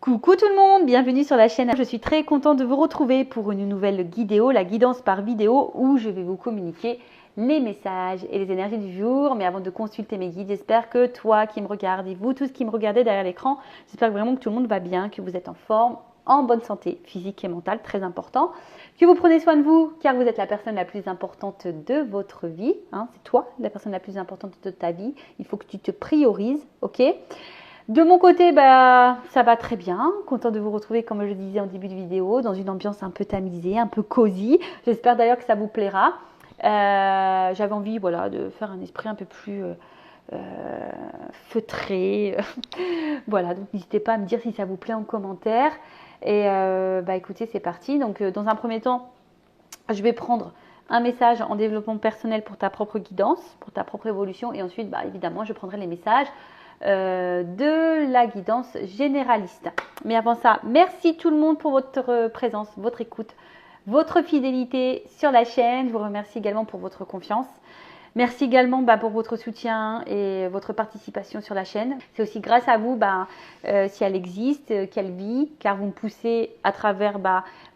Coucou tout le monde, bienvenue sur la chaîne. Je suis très contente de vous retrouver pour une nouvelle vidéo, la guidance par vidéo, où je vais vous communiquer les messages et les énergies du jour. Mais avant de consulter mes guides, j'espère que toi qui me regardes et vous tous qui me regardez derrière l'écran, j'espère vraiment que tout le monde va bien, que vous êtes en forme, en bonne santé physique et mentale, très important. Que vous prenez soin de vous, car vous êtes la personne la plus importante de votre vie. C'est toi, la personne la plus importante de ta vie. Il faut que tu te priorises, ok ? De mon côté, ça va très bien. Content de vous retrouver, comme je le disais en début de vidéo, dans une ambiance un peu tamisée, un peu cosy. J'espère d'ailleurs que ça vous plaira. J'avais envie de faire un esprit un peu plus feutré. Voilà, donc n'hésitez pas à me dire si ça vous plaît en commentaire. Et écoutez, c'est parti. Donc, dans un premier temps, je vais prendre un message en développement personnel pour ta propre guidance, pour ta propre évolution. Et ensuite, évidemment, je prendrai les messages de la guidance généraliste. Mais avant ça, merci tout le monde pour votre présence, votre écoute, votre fidélité sur la chaîne. Je vous remercie également pour votre confiance. Merci également pour votre soutien et votre participation sur la chaîne. C'est aussi grâce à vous si elle existe, qu'elle vit, car vous me poussez à travers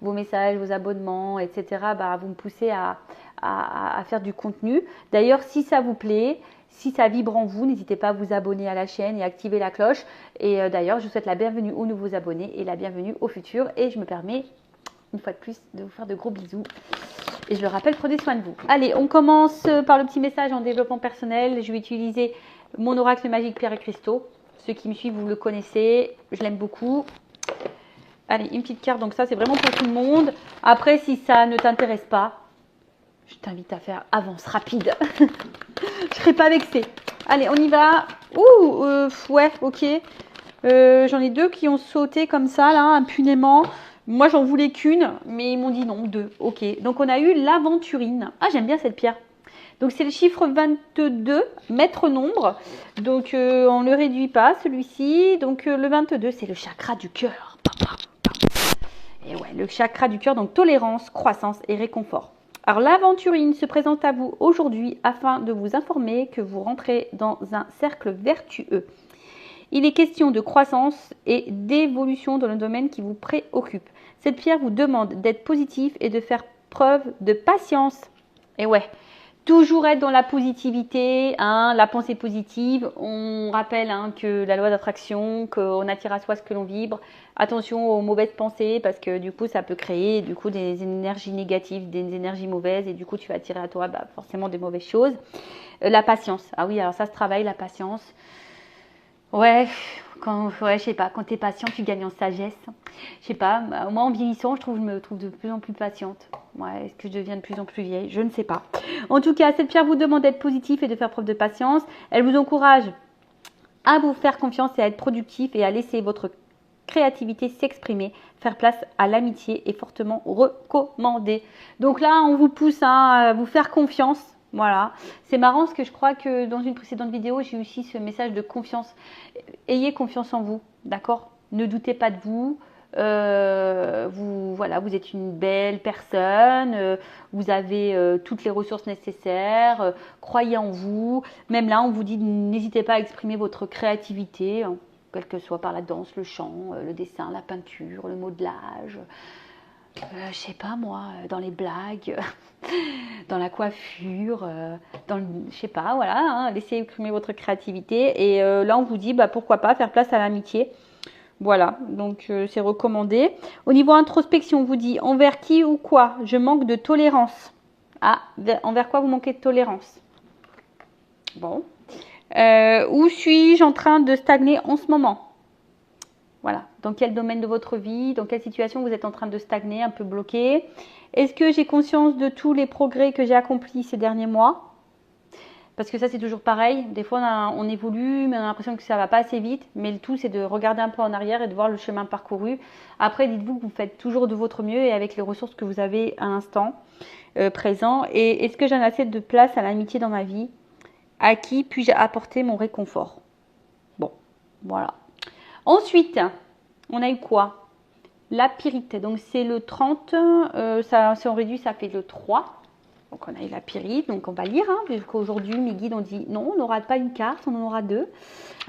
vos messages, vos abonnements, etc. Vous me poussez à faire du contenu. D'ailleurs, si ça vous plaît, si ça vibre en vous, n'hésitez pas à vous abonner à la chaîne et activer la cloche. Et d'ailleurs, je vous souhaite la bienvenue aux nouveaux abonnés et la bienvenue aux futurs. Et je me permets, une fois de plus, de vous faire de gros bisous. Et je le rappelle, prenez soin de vous. Allez, on commence par le petit message en développement personnel. Je vais utiliser mon oracle magique Pierre et Cristaux. Ceux qui me suivent, vous le connaissez. Je l'aime beaucoup. Allez, une petite carte. Donc ça, c'est vraiment pour tout le monde. Après, si ça ne t'intéresse pas, je t'invite à faire avance rapide. Je ne serai pas vexée. Allez, on y va. Ouais, ok. J'en ai deux qui ont sauté comme ça, là, impunément. Moi, j'en voulais qu'une, mais ils m'ont dit non, deux. Ok. Donc, on a eu l'aventurine. Ah, j'aime bien cette pierre. Donc, c'est le chiffre 22, maître nombre. Donc, on ne le réduit pas, celui-ci. Donc, le 22, c'est le chakra du cœur. Et ouais, le chakra du cœur, donc tolérance, croissance et réconfort. Alors, l'aventurine se présente à vous aujourd'hui afin de vous informer que vous rentrez dans un cercle vertueux. Il est question de croissance et d'évolution dans le domaine qui vous préoccupe. Cette pierre vous demande d'être positif et de faire preuve de patience. Et ouais, toujours être dans la positivité, la pensée positive. On rappelle que la loi d'attraction, qu'on attire à soi ce que l'on vibre. Attention aux mauvaises pensées parce que du coup, ça peut créer des énergies négatives, des énergies mauvaises. Et du coup, tu vas attirer à toi forcément des mauvaises choses. La patience. Ah oui, alors ça se travaille, la patience. Ouais, je sais pas, quand tu es patient, tu gagnes en sagesse. Je sais pas, moi en vieillissant, je me trouve de plus en plus patiente. Ouais, est-ce que je deviens de plus en plus vieille? Je ne sais pas. En tout cas, cette pierre vous demande d'être positif et de faire preuve de patience. Elle vous encourage à vous faire confiance et à être productif et à laisser votre créativité s'exprimer. Faire place à l'amitié est fortement recommandé. Donc là, on vous pousse à vous faire confiance. Voilà, c'est marrant parce que je crois que dans une précédente vidéo, j'ai eu aussi ce message de confiance. Ayez confiance en vous, d'accord? Ne doutez pas de vous. Vous êtes une belle personne. Vous avez toutes les ressources nécessaires. Croyez en vous. Même là, on vous dit n'hésitez pas à exprimer votre créativité, quel que soit par la danse, le chant, le dessin, la peinture, le modelage. Je sais pas moi, dans les blagues, dans la coiffure, je sais pas, voilà, laissez exprimer votre créativité. Et là, on vous dit, pourquoi pas faire place à l'amitié. Voilà, donc c'est recommandé. Au niveau introspection, on vous dit, envers qui ou quoi je manque de tolérance. Ah, envers quoi vous manquez de tolérance? Bon. Où suis-je en train de stagner en ce moment? Voilà, dans quel domaine de votre vie, dans quelle situation vous êtes en train de stagner, un peu bloqué? Est-ce que j'ai conscience de tous les progrès que j'ai accomplis ces derniers mois? Parce que ça, c'est toujours pareil. Des fois, on évolue, mais on a l'impression que ça ne va pas assez vite. Mais le tout, c'est de regarder un peu en arrière et de voir le chemin parcouru. Après, dites-vous que vous faites toujours de votre mieux et avec les ressources que vous avez à l'instant présent. Et est-ce que j'ai assez de place à l'amitié dans ma vie? À qui puis-je apporter mon réconfort? Bon, voilà. Ensuite, on a eu quoi? La pyrite. Donc, c'est le 30. Si on réduit, ça fait le 3. Donc on a eu la pyrite, donc on va lire, hein, puisqu'aujourd'hui mes guides ont dit non, on n'aura pas une carte, on en aura deux.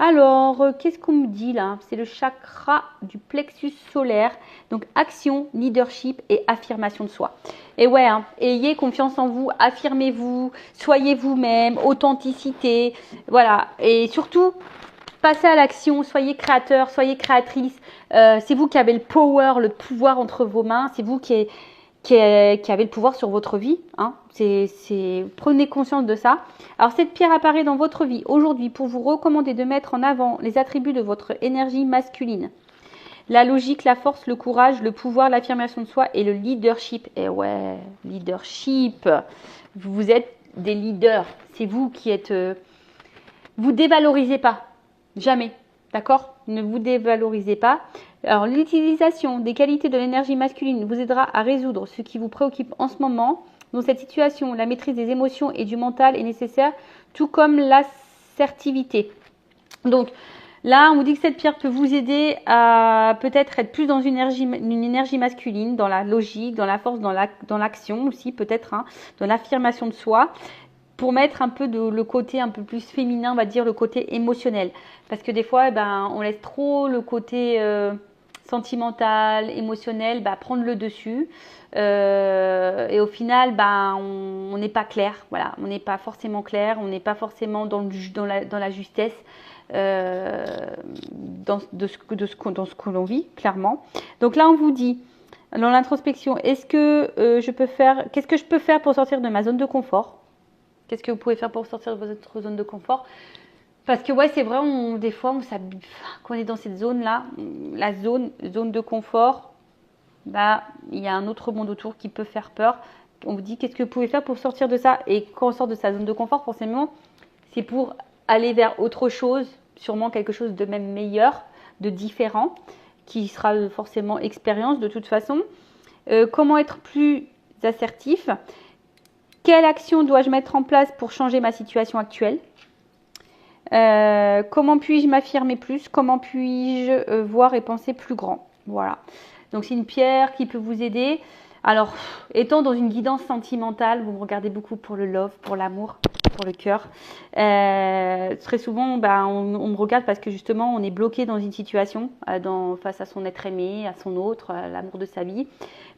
Alors, qu'est-ce qu'on me dit là? C'est le chakra du plexus solaire, donc action, leadership et affirmation de soi. Et ouais, hein, ayez confiance en vous, affirmez-vous, soyez vous-même, authenticité, voilà. Et surtout, passez à l'action, soyez créateur, soyez créatrice. C'est vous qui avez le power, le pouvoir entre vos mains, c'est vous qui avez le pouvoir sur votre vie. Hein. Prenez conscience de ça. Alors, cette pierre apparaît dans votre vie aujourd'hui pour vous recommander de mettre en avant les attributs de votre énergie masculine. La logique, la force, le courage, le pouvoir, l'affirmation de soi et le leadership. Et ouais, leadership. Vous êtes des leaders. C'est vous qui êtes... vous dévalorisez pas. Jamais. D'accord? Ne vous dévalorisez pas. Alors, l'utilisation des qualités de l'énergie masculine vous aidera à résoudre ce qui vous préoccupe en ce moment. Dans cette situation, la maîtrise des émotions et du mental est nécessaire, tout comme l'assertivité. Donc, là, on vous dit que cette pierre peut vous aider à peut-être être plus dans une énergie masculine, dans la logique, dans la force, dans l'action aussi, peut-être, hein, dans l'affirmation de soi, pour mettre un peu le côté un peu plus féminin, on va dire le côté émotionnel. Parce que des fois, on laisse trop le côté sentimental, émotionnel, prendre le dessus. Et au final, on n'est pas clair. Voilà, on n'est pas forcément clair, on n'est pas forcément dans la justesse dans ce que l'on vit, clairement. Donc là, on vous dit, dans l'introspection, qu'est-ce que je peux faire pour sortir de ma zone de confort? Qu'est-ce que vous pouvez faire pour sortir de votre zone de confort? Parce que ouais, c'est vrai, des fois, quand on est dans cette zone-là, la zone de confort, il y a un autre monde autour qui peut faire peur. On vous dit, qu'est-ce que vous pouvez faire pour sortir de ça? Et quand on sort de sa zone de confort, forcément, c'est pour aller vers autre chose, sûrement quelque chose de même meilleur, de différent, qui sera forcément expérience de toute façon. Comment être plus assertif? Quelle action dois-je mettre en place pour changer ma situation actuelle? Comment puis-je m'affirmer plus? Comment puis-je voir et penser plus grand? Voilà. Donc, c'est une pierre qui peut vous aider. Alors, étant dans une guidance sentimentale, vous me regardez beaucoup pour le love, pour l'amour, pour le cœur. Très souvent, on me regarde parce que justement, on est bloqué dans une situation, face à son être aimé, à son autre, à l'amour de sa vie.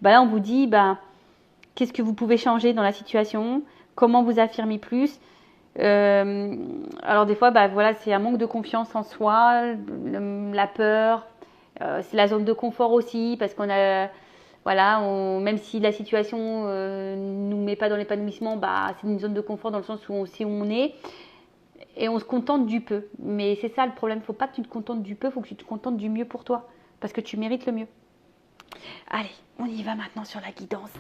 Là, on vous dit, qu'est-ce que vous pouvez changer dans la situation? Comment vous affirmer plus? Alors des fois, voilà, c'est un manque de confiance en soi, la peur, c'est la zone de confort aussi, parce qu'on a, voilà, même si la situation nous met pas dans l'épanouissement, c'est une zone de confort dans le sens où on sait où on est et on se contente du peu. Mais c'est ça le problème, faut pas que tu te contentes du peu, faut que tu te contentes du mieux pour toi, parce que tu mérites le mieux. Allez, on y va maintenant sur la guidance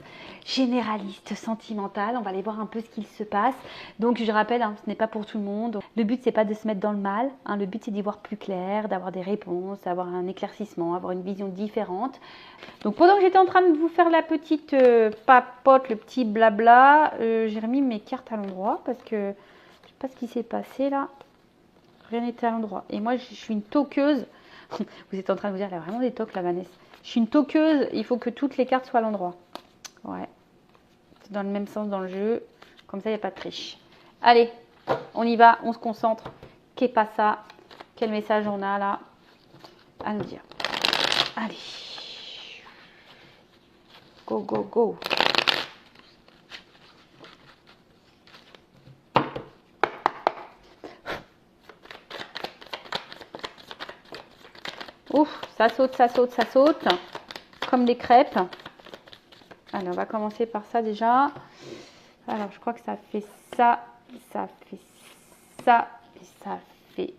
généraliste sentimentale. On va aller voir un peu ce qu'il se passe. Donc, je rappelle, ce n'est pas pour tout le monde. Le but, c'est pas de se mettre dans le mal. Le but, c'est d'y voir plus clair, d'avoir des réponses, d'avoir un éclaircissement, avoir une vision différente. Donc, pendant que j'étais en train de vous faire la petite papote, le petit blabla, j'ai remis mes cartes à l'endroit parce que je ne sais pas ce qui s'est passé là. Rien n'était à l'endroit. Et moi, je suis une toqueuse. Vous êtes en train de vous dire, elle a vraiment des toques, la Vanessa. Je suis une toqueuse, il faut que toutes les cartes soient à l'endroit. Ouais. C'est dans le même sens dans le jeu. Comme ça, il n'y a pas de triche. Allez, on y va, on se concentre. Qu'est pas ça? Quel message on a là à nous dire? Allez. Go, go, go. Ouf, ça saute, ça saute, ça saute. Comme des crêpes. Alors, on va commencer par ça déjà. Alors, je crois que ça fait ça, ça fait ça, et ça fait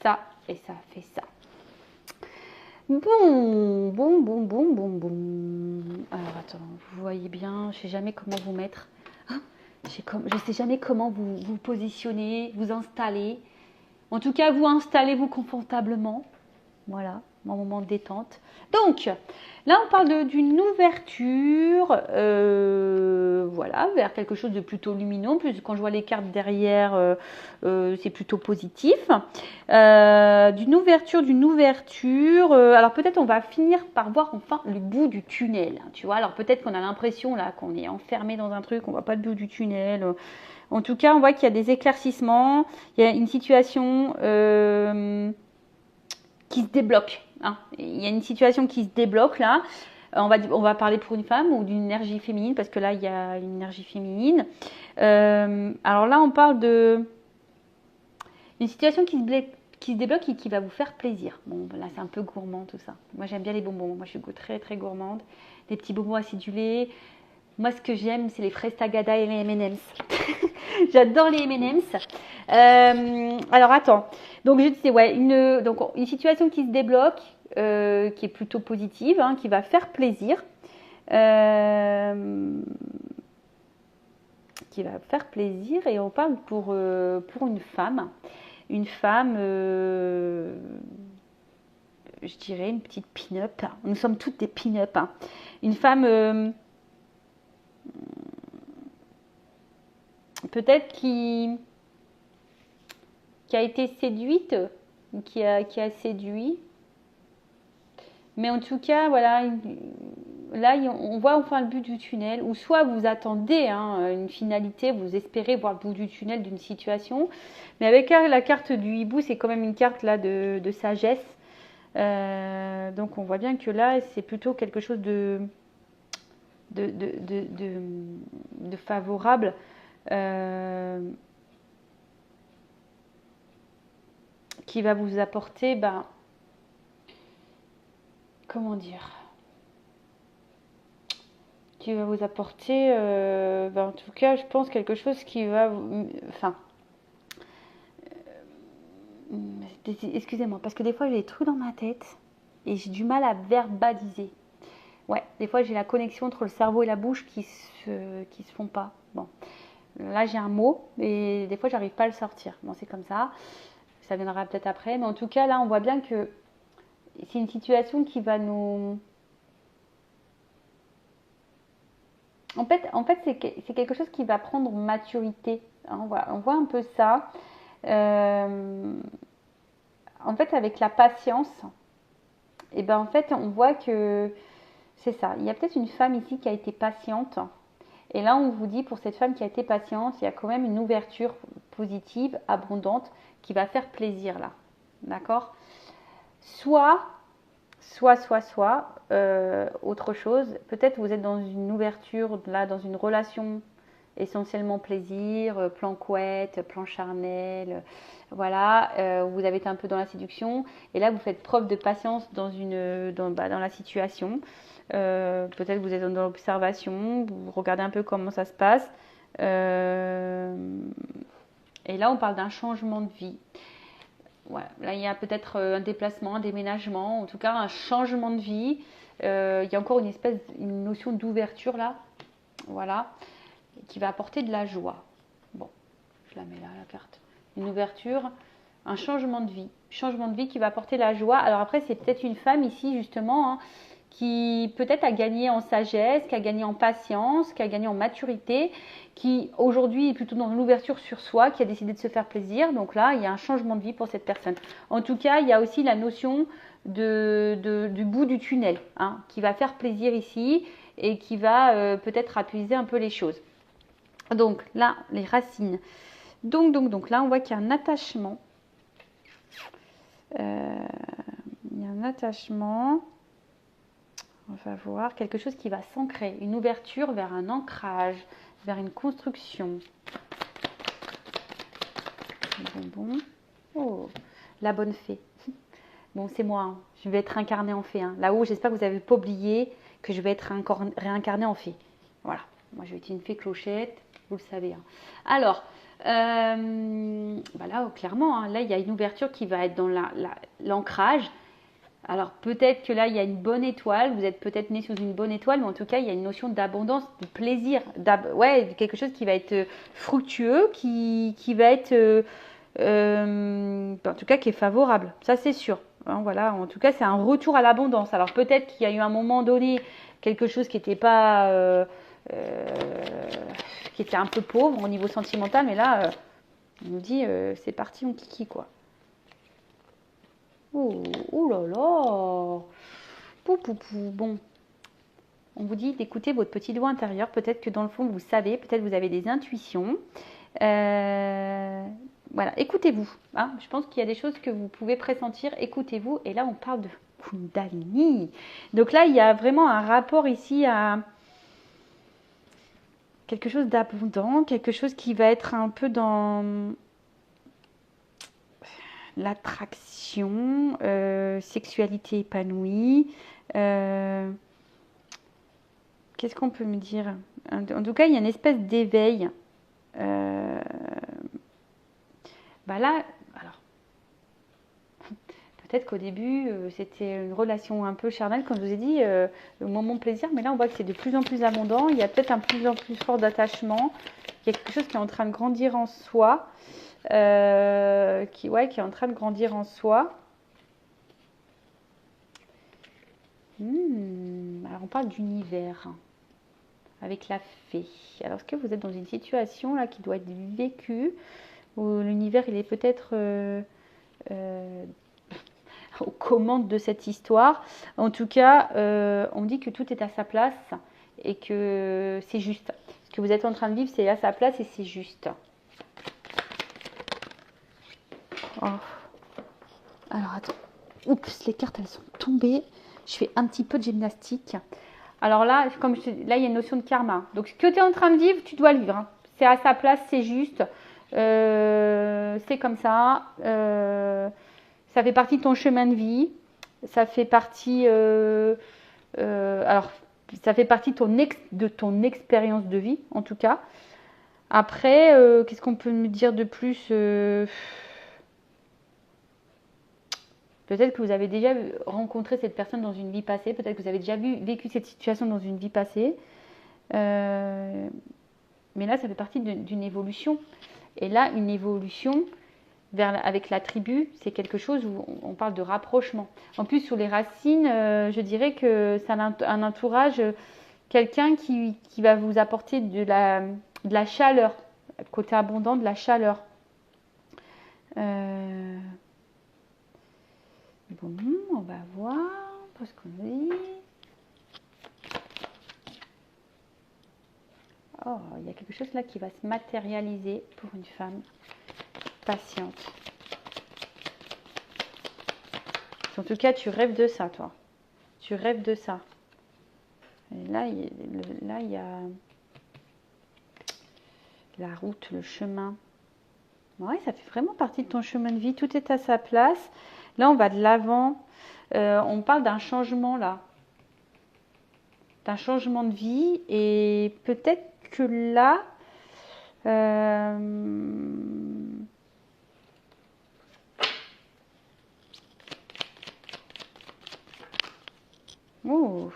ça, et ça fait ça. Bon. Alors, attends, vous voyez bien, je sais jamais comment vous mettre. Je sais jamais comment vous positionner, vous installer. En tout cas, vous installez-vous confortablement. Voilà, mon moment de détente. Donc, là, on parle d'une ouverture, voilà, vers quelque chose de plutôt lumineux. En plus, quand je vois les cartes derrière, c'est plutôt positif. D'une ouverture. Alors, peut-être on va finir par voir enfin le bout du tunnel. Tu vois, alors peut-être qu'on a l'impression là qu'on est enfermé dans un truc, on voit pas le bout du tunnel. En tout cas, on voit qu'il y a des éclaircissements. Il y a une situation qui se débloque. Hein. Il y a une situation qui se débloque là. On va parler pour une femme ou d'une énergie féminine parce que là il y a une énergie féminine. Alors là on parle de une situation qui se débloque et qui va vous faire plaisir. Bon là c'est un peu gourmand tout ça. Moi j'aime bien les bonbons. Moi je suis très très gourmande. Des petits bonbons acidulés. Moi ce que j'aime c'est les fraises Tagada et les M&M's. J'adore les M&M's. Alors attends. Donc je disais ouais une situation qui se débloque, qui est plutôt positive, hein, qui va faire plaisir, qui va faire plaisir. Et on parle pour une femme, je dirais une petite pin-up. Nous sommes toutes des pin-up. Hein. Une femme peut-être qui a été séduite, qui a séduit. Mais en tout cas, voilà, là, on voit enfin le but du tunnel. Ou soit vous attendez hein, une finalité, vous espérez voir le bout du tunnel d'une situation. Mais avec la carte du hibou, c'est quand même une carte là de sagesse. Donc on voit bien que là, c'est plutôt quelque chose de favorable. Qui va vous apporter, comment dire, qui va vous apporter, en tout cas, je pense quelque chose qui va, enfin, excusez-moi, parce que des fois j'ai des trucs dans ma tête et j'ai du mal à verbaliser. Ouais, des fois j'ai la connexion entre le cerveau et la bouche qui se font pas. Bon, là j'ai un mot et des fois j'arrive pas à le sortir. Bon, c'est comme ça. Ça viendra peut-être après, mais en tout cas là on voit bien que c'est une situation qui va nous... En fait c'est quelque chose qui va prendre maturité. Hein, on voit un peu ça. En fait avec la patience, et en fait on voit que c'est ça. Il y a peut-être une femme ici qui a été patiente. Et là on vous dit pour cette femme qui a été patiente, il y a quand même une ouverture positive, abondante, qui va faire plaisir là. D'accord ? Soit, autre chose. Peut-être vous êtes dans une ouverture, là, dans une relation essentiellement plaisir, plan couette, plan charnel, voilà. Vous avez été un peu dans la séduction et là vous faites preuve de patience dans la situation. Peut-être vous êtes dans l'observation, vous regardez un peu comment ça se passe. Et là on parle d'un changement de vie. Voilà. Là, il y a peut-être un déplacement, un déménagement, en tout cas un changement de vie. Il y a encore une notion d'ouverture là, voilà, qui va apporter de la joie. Bon, je la mets là, la carte. Une ouverture, un changement de vie. Changement de vie qui va apporter de la joie. Alors après, c'est peut-être une femme ici, justement, hein, qui peut-être a gagné en sagesse, qui a gagné en patience, qui a gagné en maturité, qui aujourd'hui est plutôt dans l'ouverture sur soi, qui a décidé de se faire plaisir. Donc là, il y a un changement de vie pour cette personne. En tout cas, il y a aussi la notion du bout du tunnel, hein, qui va faire plaisir ici et qui va peut-être apaiser un peu les choses. Donc là, les racines. Donc là, on voit qu'il y a un attachement. Il y a un attachement. On va voir quelque chose qui va s'ancrer, une ouverture vers un ancrage, vers une construction. Bonbon. Oh, la bonne fée. Bon, c'est moi, hein. Je vais être incarnée en fée. Hein. Là-haut, j'espère que vous n'avez pas oublié que je vais être réincarnée en fée. Voilà, moi je vais être une fée clochette, vous le savez. Hein. Alors, là, clairement, hein, là, il y a une ouverture qui va être dans l'ancrage. Alors peut-être que là il y a une bonne étoile, vous êtes peut-être né sous une bonne étoile, mais en tout cas il y a une notion d'abondance, de plaisir, quelque chose qui va être fructueux, qui va être, en tout cas qui est favorable, ça c'est sûr. hein, voilà, en tout cas, c'est un retour à l'abondance. Alors peut-être qu'il y a eu un moment donné quelque chose qui n'était pas, qui était un peu pauvre au niveau sentimental, mais là, on nous dit, c'est parti, on kiki, quoi. Oh, oh là là. Pou, pou, pou. Bon, on vous dit d'écouter votre petit doigt intérieur. Peut-être que dans le fond, vous savez, peut-être vous avez des intuitions. Voilà, écoutez-vous. Hein. Je pense qu'il y a des choses que vous pouvez pressentir. Écoutez-vous. Et là, on parle de Kundalini. Donc là, il y a vraiment un rapport ici à quelque chose d'abondant, quelque chose qui va être un peu dans l'attraction, sexualité épanouie. Qu'est-ce qu'on peut me dire? En tout cas, il y a une espèce d'éveil. Bah là, alors, peut-être qu'au début, c'était une relation un peu charnelle, comme je vous ai dit, le moment plaisir, mais là, on voit que c'est de plus en plus abondant. Il y a peut-être un plus en plus fort d'attachement. Il y a quelque chose qui est en train de grandir en soi, qui est en train de grandir en soi. Alors, on parle d'univers avec la fée. Alors, est-ce que vous êtes dans une situation là qui doit être vécue, où l'univers, il est peut-être aux commandes de cette histoire. En tout cas, on dit que tout est à sa place et que c'est juste. Ce que vous êtes en train de vivre, c'est à sa place et c'est juste. Oh. Alors, attends. Oups, les cartes, elles sont tombées. Je fais un petit peu de gymnastique. Alors là, comme là, il y a une notion de karma. Donc, ce que tu es en train de vivre, tu dois le vivre. Hein. C'est à sa place, c'est juste. C'est comme ça. Ça fait partie de ton chemin de vie. Ça fait partie, alors, ça fait partie de ton expérience de vie, en tout cas. Après, qu'est-ce qu'on peut me dire de plus? Peut-être que vous avez déjà rencontré cette personne dans une vie passée. Peut-être que vous avez déjà vécu cette situation dans une vie passée. Mais là, ça fait partie d'une évolution. Et là, une évolution avec la tribu, c'est quelque chose où on parle de rapprochement. En plus, sur les racines, je dirais que c'est un entourage, quelqu'un qui va vous apporter de la chaleur, côté abondant, de la chaleur. Bon, on va voir ce qu'on dit. Oh, il y a quelque chose là qui va se matérialiser pour une femme patiente. En tout cas, tu rêves de ça, toi. Tu rêves de ça. Et là, il y a la route, le chemin. Ouais, ça fait vraiment partie de ton chemin de vie. Tout est à sa place. Là, on va de l'avant. On parle d'un changement, là. D'un changement de vie. Et peut-être que là... Oh.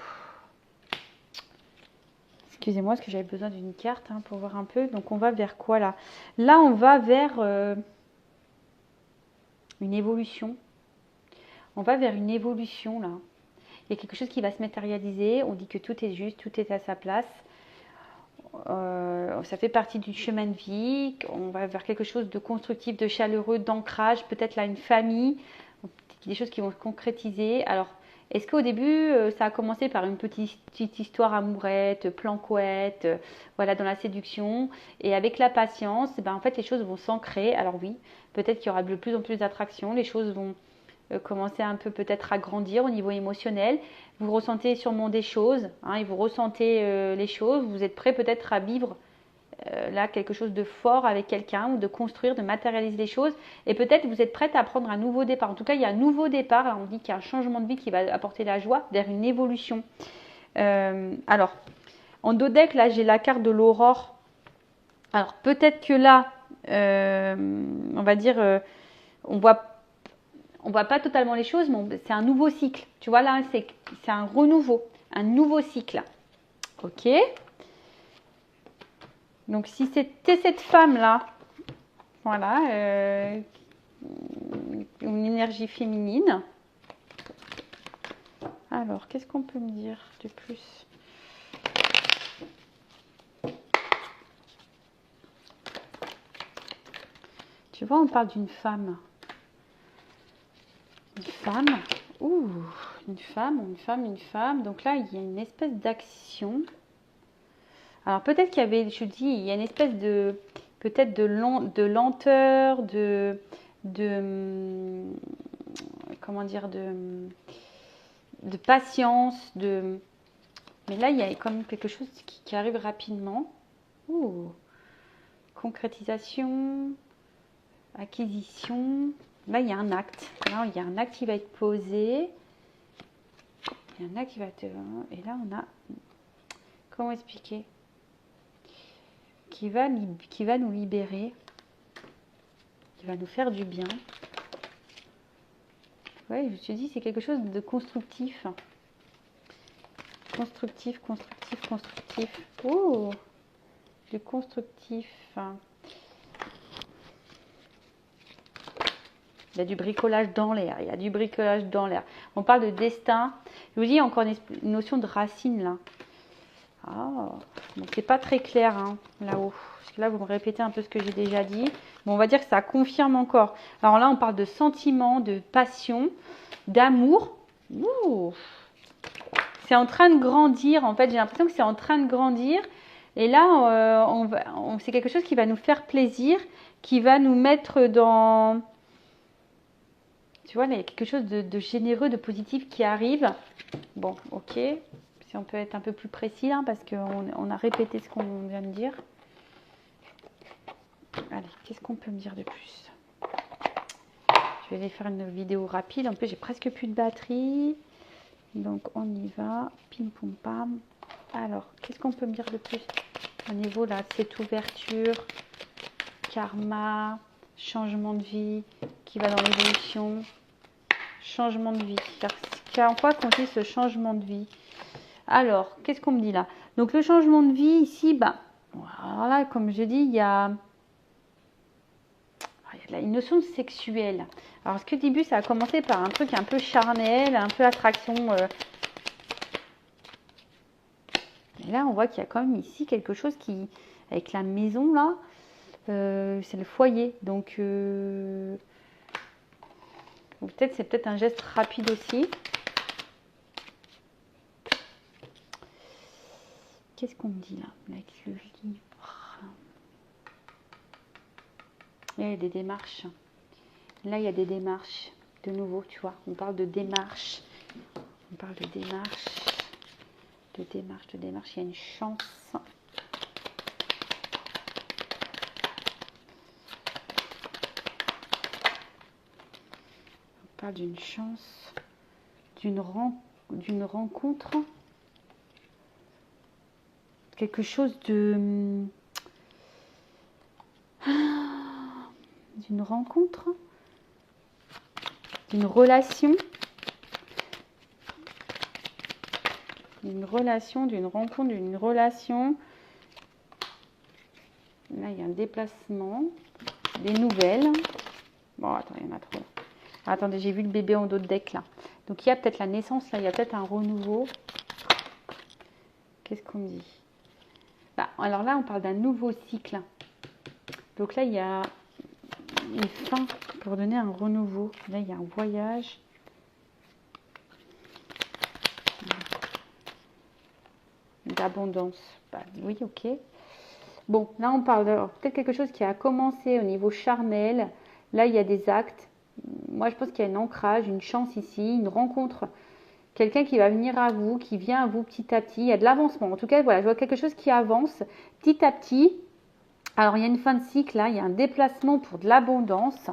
Excusez-moi, parce que j'avais besoin d'une carte pour voir un peu. Donc, on va vers quoi, là? Là, on va vers une évolution. On va vers une évolution, là. Il y a quelque chose qui va se matérialiser. On dit que tout est juste, tout est à sa place. Ça fait partie du chemin de vie. On va vers quelque chose de constructif, de chaleureux, d'ancrage. Peut-être là, une famille. Des choses qui vont se concrétiser. Alors, est-ce qu'au début, ça a commencé par une petite histoire amourette, plan-couette, voilà, dans la séduction. Et avec la patience, en fait, les choses vont s'ancrer. Alors oui, peut-être qu'il y aura de plus en plus d'attraction. Les choses vont commencer un peu peut-être à grandir au niveau émotionnel. Vous ressentez sûrement des choses, et vous ressentez les choses. Vous êtes prêt peut-être à vivre là quelque chose de fort avec quelqu'un ou de construire, de matérialiser les choses. Et peut-être vous êtes prête à prendre un nouveau départ. En tout cas, il y a un nouveau départ. On dit qu'il y a un changement de vie qui va apporter la joie vers une évolution. Alors, en dos deck, là, j'ai la carte de l'aurore. Alors, peut-être que là, on va dire, on voit pas totalement les choses, mais c'est un nouveau cycle. Tu vois, là, c'est un renouveau, un nouveau cycle. Ok. Donc, si c'était cette femme-là, voilà, une énergie féminine, Alors, qu'est-ce qu'on peut me dire de plus? Tu vois, on parle d'une femme. Une femme. Ouh, une femme. Donc là, il y a une espèce d'action. Alors peut-être qu'il y avait, je dis, il y a une espèce de, peut-être de lenteur, comment dire, de patience, mais là, il y a quand même quelque chose qui arrive rapidement. Ouh, concrétisation, acquisition. Là, il y a un acte. Là, il y a un acte qui va être posé. Il y a un acte qui va être... Et là, on a... Comment expliquer? Qui va nous libérer. Qui va nous faire du bien. Ouais, je te dis, c'est quelque chose de constructif. Constructif. Oh, du constructif. Il y a du bricolage dans l'air. On parle de destin. Je vous dis, encore une notion de racine là. Ah, bon, c'est pas très clair hein, là-haut. Parce que là, vous me répétez un peu ce que j'ai déjà dit. Bon, on va dire que ça confirme encore. Alors là, on parle de sentiments, de passion, d'amour. Ouh, c'est en train de grandir. En fait, j'ai l'impression que c'est en train de grandir. Et là, c'est quelque chose qui va nous faire plaisir, qui va nous mettre dans... Tu vois, là, il y a quelque chose de généreux, de positif qui arrive. Bon, ok. Si on peut être un peu plus précis, hein, parce qu'on a répété ce qu'on vient de dire. Allez, qu'est-ce qu'on peut me dire de plus? Je vais aller faire une vidéo rapide. En plus, j'ai presque plus de batterie. Donc, on y va. Pim, pom, pam. Alors, qu'est-ce qu'on peut me dire de plus au niveau là, de cette ouverture, karma, changement de vie qui va dans l'évolution, changement de vie. En quoi consiste ce changement de vie? Alors, qu'est-ce qu'on me dit là? Donc, le changement de vie ici, bah, alors là, comme je dis, il y a une notion sexuelle. Alors, ce que au début, ça a commencé par un truc un peu charnel, un peu attraction. Et là, on voit qu'il y a quand même ici quelque chose qui, avec la maison là, c'est le foyer. Donc, peut-être c'est peut-être un geste rapide aussi. Qu'est-ce qu'on me dit là avec le livre? Là, il y a des démarches. Là, il y a des démarches. De nouveau, tu vois, on parle de démarches. On parle de démarches. De démarches. Il y a une chance. On parle d'une chance. D'une rencontre. Quelque chose de... D'une rencontre. D'une relation. D'une relation, d'une rencontre, d'une relation. Là, il y a un déplacement. Des nouvelles. Bon, attends, il y en a trop. Attendez, j'ai vu le bébé en dos de deck là. Donc, il y a peut-être la naissance là, il y a peut-être un renouveau. Qu'est-ce qu'on me dit? Bah, alors là, on parle d'un nouveau cycle. Donc là, il y a une fin pour donner un renouveau. Là, il y a un voyage. D'abondance. Bah, oui, ok. Bon, là, on parle de peut-être quelque chose qui a commencé au niveau charnel. Là, il y a des actes. Moi, je pense qu'il y a un ancrage, une chance ici, une rencontre. Quelqu'un qui va venir à vous, qui vient à vous petit à petit. Il y a de l'avancement. En tout cas, voilà, je vois quelque chose qui avance petit à petit. Alors, il y a une fin de cycle, là. Il y a un déplacement pour de l'abondance.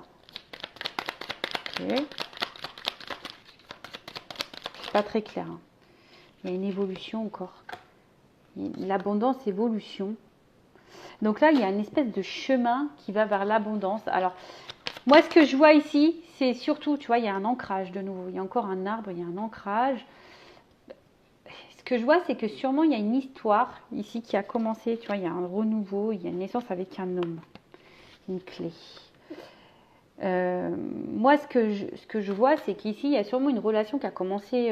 Okay. C'est pas très clair. Hein. Il y a une évolution encore. L'abondance, évolution. Donc là, il y a une espèce de chemin qui va vers l'abondance. Alors, moi, ce que je vois ici, c'est surtout, tu vois, il y a un ancrage de nouveau. Il y a encore un arbre, il y a un ancrage. Ce que je vois, c'est que sûrement, il y a une histoire ici qui a commencé. Tu vois, il y a un renouveau, il y a une naissance avec un homme. Une clé. Moi, ce que je vois, c'est qu'ici, il y a sûrement une relation qui a commencé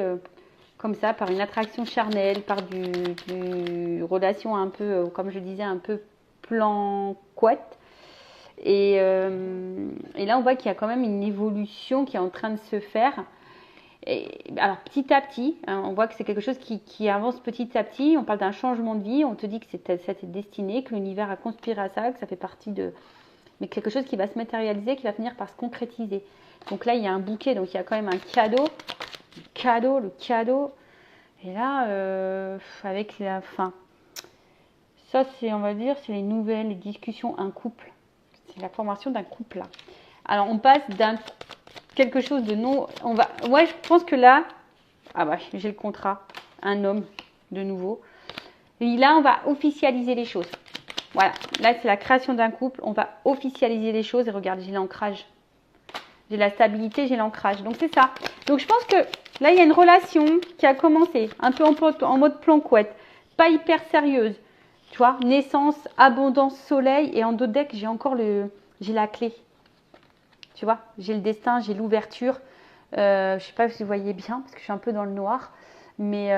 comme ça, par une attraction charnelle, par du relation un peu, comme je disais, un peu plan couette. Et là, on voit qu'il y a quand même une évolution qui est en train de se faire. Et, alors, petit à petit, hein, on voit que c'est quelque chose qui avance petit à petit. On parle d'un changement de vie. On te dit que ça t'est destiné, que l'univers a conspiré à ça, que ça fait partie de... Mais quelque chose qui va se matérialiser, qui va finir par se concrétiser. Donc là, il y a un bouquet, donc il y a quand même un cadeau. Le cadeau. Et là, avec la fin. Ça, c'est, on va dire, c'est les nouvelles, les discussions, un couple. C'est la formation d'un couple, là. Alors, on passe d'un quelque chose de non... On va, ouais, je pense que là... Ah bah, j'ai le contrat. Un homme, de nouveau. Et là, on va officialiser les choses. Voilà. Là, c'est la création d'un couple. On va officialiser les choses. Et regarde, j'ai l'ancrage. J'ai la stabilité, j'ai l'ancrage. Donc, c'est ça. Donc, je pense que là, il y a une relation qui a commencé. Un peu en mode plan couette. Pas hyper sérieuse. Tu vois, naissance, abondance, soleil. Et en dos de deck, j'ai encore j'ai la clé. Tu vois, j'ai le destin, j'ai l'ouverture. Je ne sais pas si vous voyez bien, parce que je suis un peu dans le noir. Mais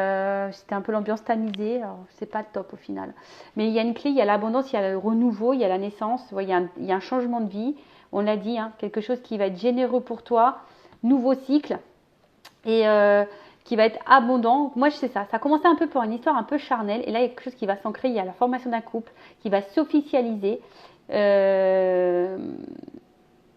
c'était un peu l'ambiance tamisée. Alors, c'est pas top au final. Mais il y a une clé, il y a l'abondance, il y a le renouveau, il y a la naissance. Il y a un changement de vie. On l'a dit, hein, quelque chose qui va être généreux pour toi. Nouveau cycle. Et qui va être abondant. Moi, je sais ça. Ça a commencé un peu pour une histoire un peu charnelle. Et là, il y a quelque chose qui va s'ancrer. Il y a la formation d'un couple qui va s'officialiser.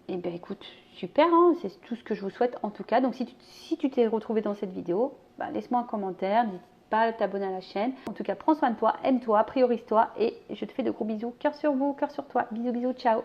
Et bien, écoute, super. Hein, c'est tout ce que je vous souhaite en tout cas. Donc, si tu t'es retrouvé dans cette vidéo, bah, laisse-moi un commentaire. N'hésite pas à t'abonner à la chaîne. En tout cas, prends soin de toi, aime-toi, priorise-toi. Et je te fais de gros bisous. Cœur sur vous, cœur sur toi. Bisous, bisous, ciao.